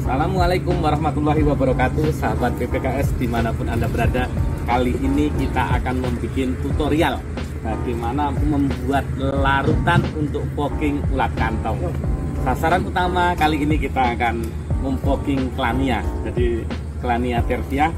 Assalamualaikum warahmatullahi wabarakatuh, sahabat PPKS dimanapun Anda berada. Kali ini kita akan membuat tutorial bagaimana membuat larutan untuk fogging ulat kantong. Sasaran utama kali ini kita akan memfogging Clania, jadi Clania tertia,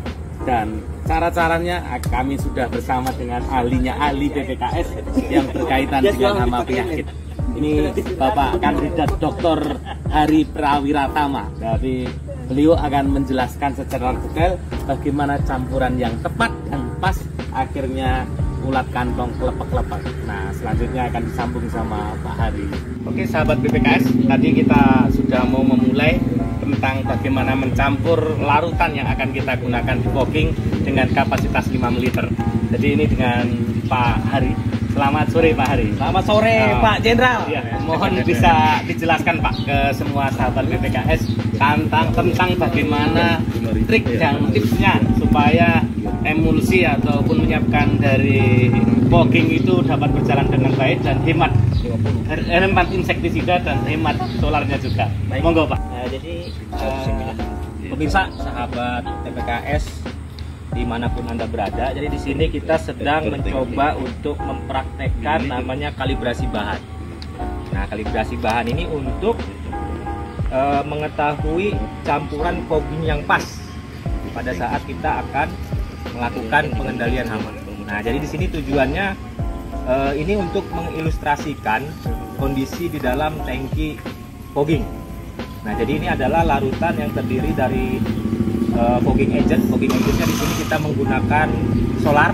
dan cara-caranya kami sudah bersama dengan ahli PPKS yang berkaitan dengan hama penyakit. Ini Bapak Kandidat Dr. Hari Prawiratama. Dari beliau akan menjelaskan secara detail bagaimana campuran yang tepat dan pas akhirnya ulat kantong kelepek-kelepek. Nah, selanjutnya akan disambung sama Pak Hari. Oke sahabat BPKS, tadi kita sudah mau memulai tentang bagaimana mencampur larutan yang akan kita gunakan di fogging dengan kapasitas 5 ml. Jadi ini dengan Pak Hari. Selamat sore Pak Hari. Selamat sore Pak Jenderal. Ya, mohon bisa dijelaskan Pak ke semua sahabat BPKS tentang bagaimana trik dan tipsnya supaya emulsi ataupun menyiapkan dari fogging itu dapat berjalan dengan baik dan hemat insektisida dan hemat solarnya juga. Baik. Monggo Pak. Jadi pemirsa sahabat PPKS dimanapun Anda berada, jadi di sini kita sedang mencoba untuk mempraktekkan namanya kalibrasi bahan. Nah, kalibrasi bahan ini untuk mengetahui campuran fogging yang pas pada saat kita akan melakukan pengendalian hama. Nah, jadi di sini tujuannya ini untuk mengilustrasikan kondisi di dalam tangki fogging. Nah, jadi ini adalah larutan yang terdiri dari fogging agent. Fogging agentnya di sini kita menggunakan solar.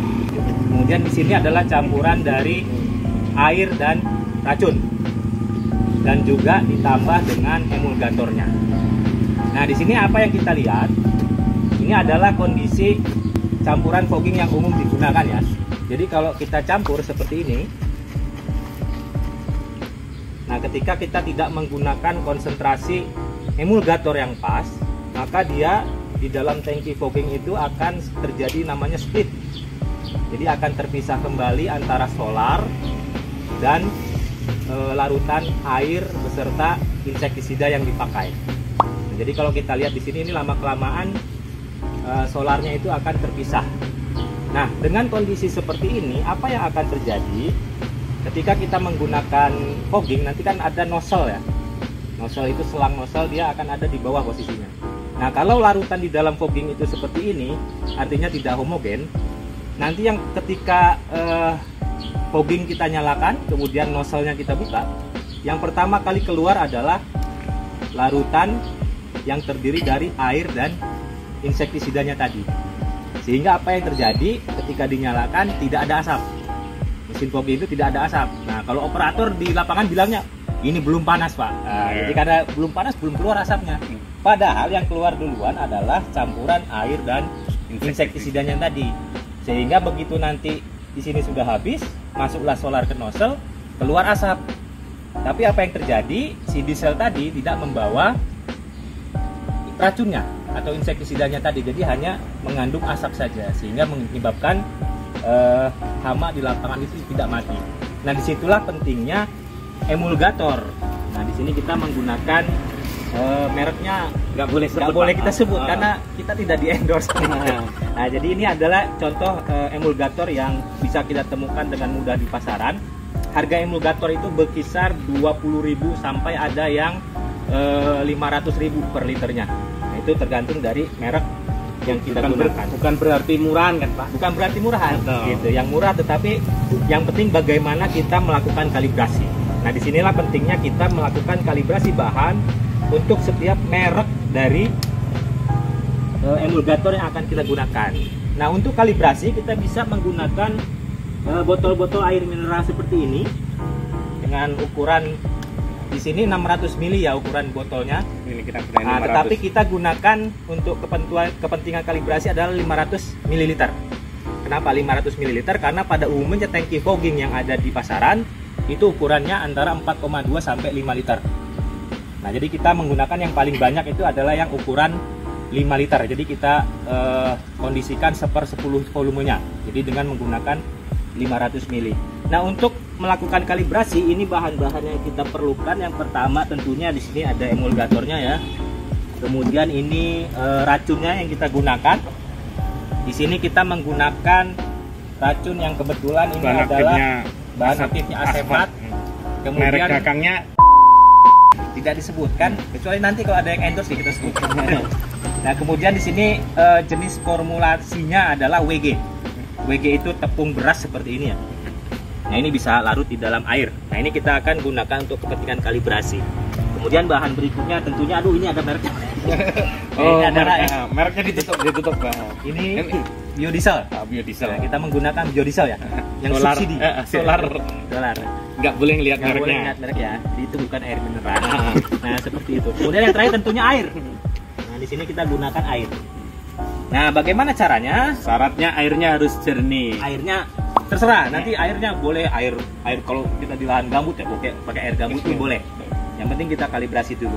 Kemudian di sini adalah campuran dari air dan racun, dan juga ditambah dengan emulgatornya. Nah, di sini apa yang kita lihat? Ini adalah kondisi campuran fogging yang umum digunakan ya. Jadi kalau kita campur seperti ini, nah ketika kita tidak menggunakan konsentrasi emulgator yang pas, maka dia di dalam tangki fogging itu akan terjadi namanya split. Jadi akan terpisah kembali antara solar dan larutan air beserta insektisida yang dipakai. Nah, jadi kalau kita lihat di sini, ini lama kelamaan solarnya itu akan terpisah. Nah, dengan kondisi seperti ini, apa yang akan terjadi ketika kita menggunakan fogging? Nanti kan ada nozzle ya. Nozzle itu selang nozzle, dia akan ada di bawah posisinya. Nah, kalau larutan di dalam fogging itu seperti ini, artinya tidak homogen. Nanti yang ketika fogging kita nyalakan, kemudian nozzle-nya kita buka, yang pertama kali keluar adalah larutan yang terdiri dari air dan insektisidanya tadi. Sehingga apa yang terjadi ketika dinyalakan, tidak ada asap. Mesin fogging itu tidak ada asap. Nah, kalau operator di lapangan bilangnya, ini belum panas Pak. Nah, jadi karena belum panas, belum keluar asapnya. Padahal yang keluar duluan adalah campuran air dan insektisidanya tadi. Sehingga begitu nanti di sini sudah habis, masuklah solar ke nozzle, keluar asap. Tapi apa yang terjadi? Si diesel tadi tidak membawa racunnya atau insektisidanya tadi. Jadi hanya mengandung asap saja, sehingga menyebabkan hama di lapangan itu tidak mati. Nah, disitulah pentingnya emulgator. Nah, di sini kita menggunakan mereknya nggak boleh kita sebut karena kita tidak di endorse. Nah, jadi ini adalah contoh emulgator yang bisa kita temukan dengan mudah di pasaran. Harga emulgator itu berkisar 20.000 sampai ada yang 500.000 per liternya. Nah, itu tergantung dari merek yang kita gunakan. Bukan berarti murahan kan Pak? Bukan berarti murahan, gitu. Yang murah, tetapi yang penting bagaimana kita melakukan kalibrasi. Nah, disinilah pentingnya kita melakukan kalibrasi bahan untuk setiap merek dari emulgator yang akan kita gunakan. Nah, untuk kalibrasi kita bisa menggunakan botol-botol air mineral seperti ini dengan ukuran di sini 600 ml ya ukuran botolnya. Ini kita nah, tetapi kita gunakan untuk kepentingan kalibrasi adalah 500 ml. Kenapa 500 ml? Karena pada umumnya tangki fogging yang ada di pasaran itu ukurannya antara 4,2 sampai 5 liter. Nah, jadi kita menggunakan yang paling banyak itu adalah yang ukuran 5 liter. Jadi kita kondisikan 1/10 volumenya. Jadi dengan menggunakan 500 ml. Nah, untuk melakukan kalibrasi ini bahan-bahan yang kita perlukan. Yang pertama tentunya di sini ada emulgatornya ya. Kemudian ini racunnya yang kita gunakan. Di sini kita menggunakan racun yang kebetulan ini adalah bahan aktifnya asefat. Kemudian merek gagangnya tidak disebutkan, kecuali nanti kalau ada yang endorse kita sebutkan. Nah, kemudian di sini jenis formulasinya adalah WG. WG itu tepung beras seperti ini ya. Nah, ini bisa larut di dalam air. Nah, ini kita akan gunakan untuk kepentingan kalibrasi. Kemudian bahan berikutnya tentunya, aduh ini ada mereknya. Oh, ini ada mereknya ditutup Bang. Ini biodiesel. Biodiesel. Nah, kita menggunakan biodiesel ya, yang solar, subsidi. Solar. Nggak boleh lihat mereknya. Boleh lihat merek ya. Itu bukan air mineral. Nah, seperti itu. Kemudian yang terakhir tentunya air. Nah, di sini kita gunakan air. Nah, bagaimana caranya? Syaratnya airnya harus jernih. Airnya terserah. Nanti airnya boleh air kalau kita di lahan gambut ya, pakai air gambut pun boleh. Yang penting kita kalibrasi dulu.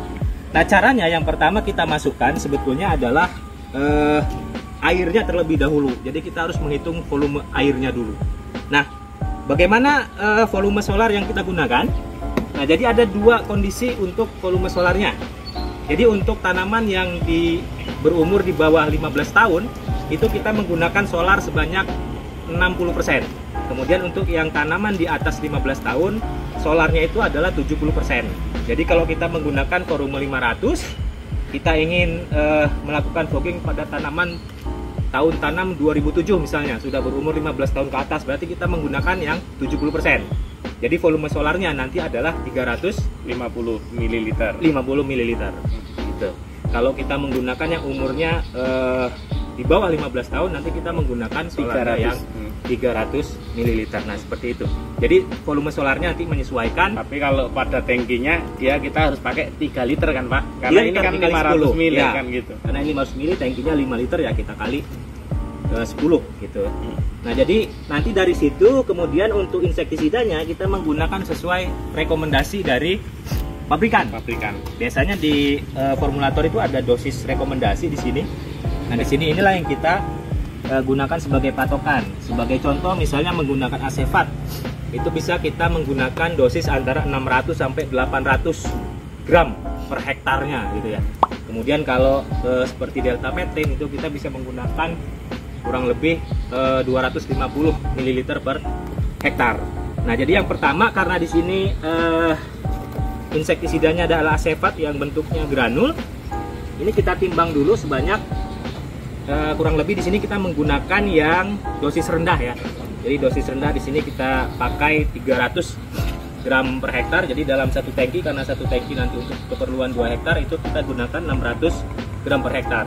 Nah, caranya yang pertama kita masukkan sebetulnya adalah airnya terlebih dahulu. Jadi kita harus menghitung volume airnya dulu. Nah, bagaimana volume solar yang kita gunakan? Nah, jadi ada dua kondisi untuk volume solarnya. Jadi untuk tanaman yang berumur di bawah 15 tahun itu kita menggunakan solar sebanyak 60%. Kemudian untuk yang tanaman di atas 15 tahun solarnya itu adalah 70%. Jadi kalau kita menggunakan volume 500, kita ingin melakukan fogging pada tanaman tahun tanam 2007 misalnya, sudah berumur 15 tahun ke atas, berarti kita menggunakan yang 70%. Jadi volume solarnya nanti adalah 350 ml. 50 ml. Gitu. Kalau kita menggunakan yang umurnya di bawah 15 tahun, nanti kita menggunakan solar yang 300 ml. Nah, seperti itu. Jadi volume solarnya nanti menyesuaikan. Tapi kalau pada tangkinya dia kita harus pakai 3 liter kan Pak? Karena ini kan 500 ml ya, kan gitu. Karena ini 500 ml, tangkinya 5 liter ya, kita kali 10 gitu. Nah, jadi nanti dari situ kemudian untuk insektisidanya kita menggunakan sesuai rekomendasi dari pabrikan. Biasanya di formulator itu ada dosis rekomendasi di sini. Nah, di sini inilah yang kita gunakan sebagai patokan. Sebagai contoh misalnya menggunakan asefat. Itu bisa kita menggunakan dosis antara 600 sampai 800 gram per hektarnya gitu ya. Kemudian kalau seperti delta metrin itu kita bisa menggunakan kurang lebih 250 ml per hektar. Nah, jadi yang pertama karena di sini insektisidanya adalah asefat yang bentuknya granul. Ini kita timbang dulu sebanyak kurang lebih di sini kita menggunakan yang dosis rendah ya. Jadi dosis rendah di sini kita pakai 300 gram per hektar. Jadi dalam satu tangki, karena satu tangki nanti untuk keperluan 2 hektar itu kita gunakan 600 gram per hektar.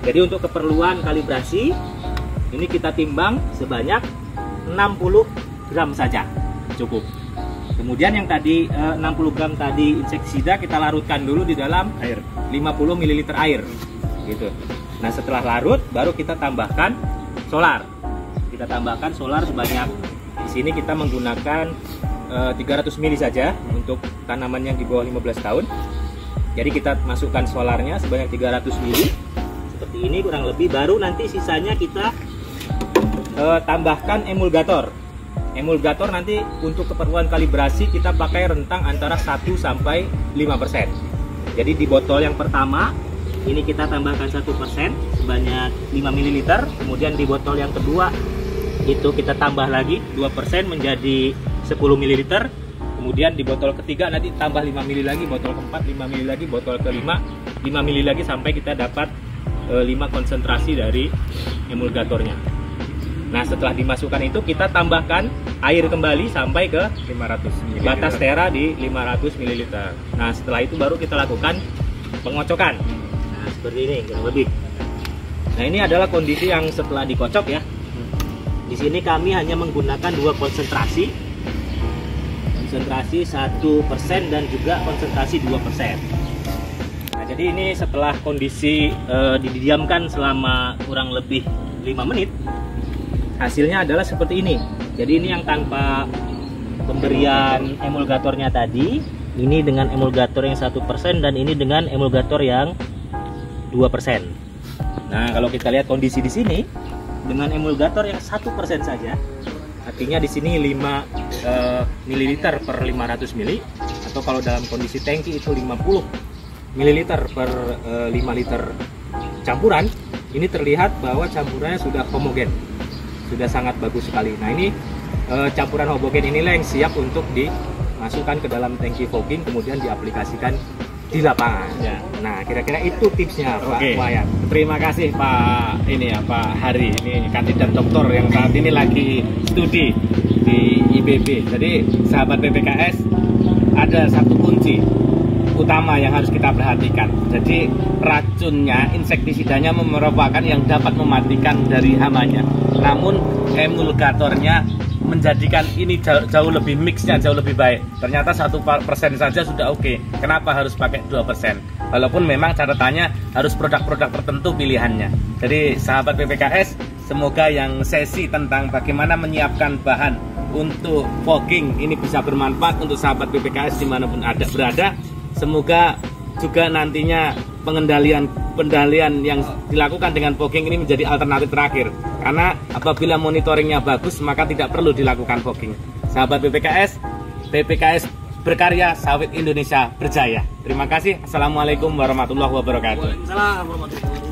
Jadi untuk keperluan kalibrasi ini kita timbang sebanyak 60 gram saja cukup. Kemudian yang tadi 60 gram tadi insektisida kita larutkan dulu di dalam air 50 ml air gitu. Nah, setelah larut baru kita tambahkan solar. Kita tambahkan solar sebanyak, di sini kita menggunakan 300 ml saja untuk tanaman yang di bawah 15 tahun. Jadi kita masukkan solarnya sebanyak 300 ml seperti ini kurang lebih, baru nanti sisanya kita tambahkan emulgator. Emulgator nanti untuk keperluan kalibrasi kita pakai rentang antara 1 sampai 5%. Jadi di botol yang pertama ini kita tambahkan 1% sebanyak 5 ml. Kemudian di botol yang kedua itu kita tambah lagi 2% menjadi 10 ml. Kemudian di botol ketiga nanti tambah 5 ml lagi, botol keempat 5 ml lagi, botol kelima 5 ml lagi sampai kita dapat 5 konsentrasi dari emulgatornya. Nah, setelah dimasukkan itu kita tambahkan air kembali sampai ke 500 ml. Batas tera di 500 ml. Nah, setelah itu baru kita lakukan pengocokan. Nah, seperti ini kurang lebih. Nah, ini adalah kondisi yang setelah dikocok ya. Di sini kami hanya menggunakan 2 konsentrasi. Konsentrasi 1% dan juga konsentrasi 2%. Nah, jadi ini setelah kondisi didiamkan selama kurang lebih 5 menit. Hasilnya adalah seperti ini. Jadi ini yang tanpa pemberian emulgatornya tadi, ini dengan emulgator yang 1% dan ini dengan emulgator yang 2%. Nah, kalau kita lihat kondisi di sini dengan emulgator yang 1% saja, artinya di sini 5 ml per 500 ml, atau kalau dalam kondisi tangki itu 50 ml per 5 liter campuran, ini terlihat bahwa campurannya sudah homogen, sudah sangat bagus sekali. Nah ini campuran homogen inilah yang siap untuk dimasukkan ke dalam tangki fogging, kemudian diaplikasikan di lapangan. Ya. Nah kira-kira itu tipsnya Pak Wayan. Terima kasih Pak Pak Hari, ini kandidat doktor yang saat ini lagi studi di IPB. Jadi sahabat PPKS, ada satu kunci utama yang harus kita perhatikan. Jadi racunnya, insektisidanya merupakan yang dapat mematikan dari hamanya. Namun emulgatornya menjadikan ini jauh lebih mixnya jauh lebih baik. Ternyata 1% saja sudah oke. Kenapa harus pakai 2%? Walaupun memang catatannya harus produk-produk tertentu pilihannya. Jadi sahabat PPKS, semoga yang sesi tentang bagaimana menyiapkan bahan untuk fogging ini bisa bermanfaat untuk sahabat PPKS dimanapun berada. Semoga juga nantinya pendalian yang dilakukan dengan fogging ini menjadi alternatif terakhir, karena apabila monitoringnya bagus maka tidak perlu dilakukan fogging. Sahabat PPKS berkarya, sawit Indonesia berjaya. Terima kasih. Assalamualaikum warahmatullahi wabarakatuh. Waalaikumsalam warahmatullahi wabarakatuh.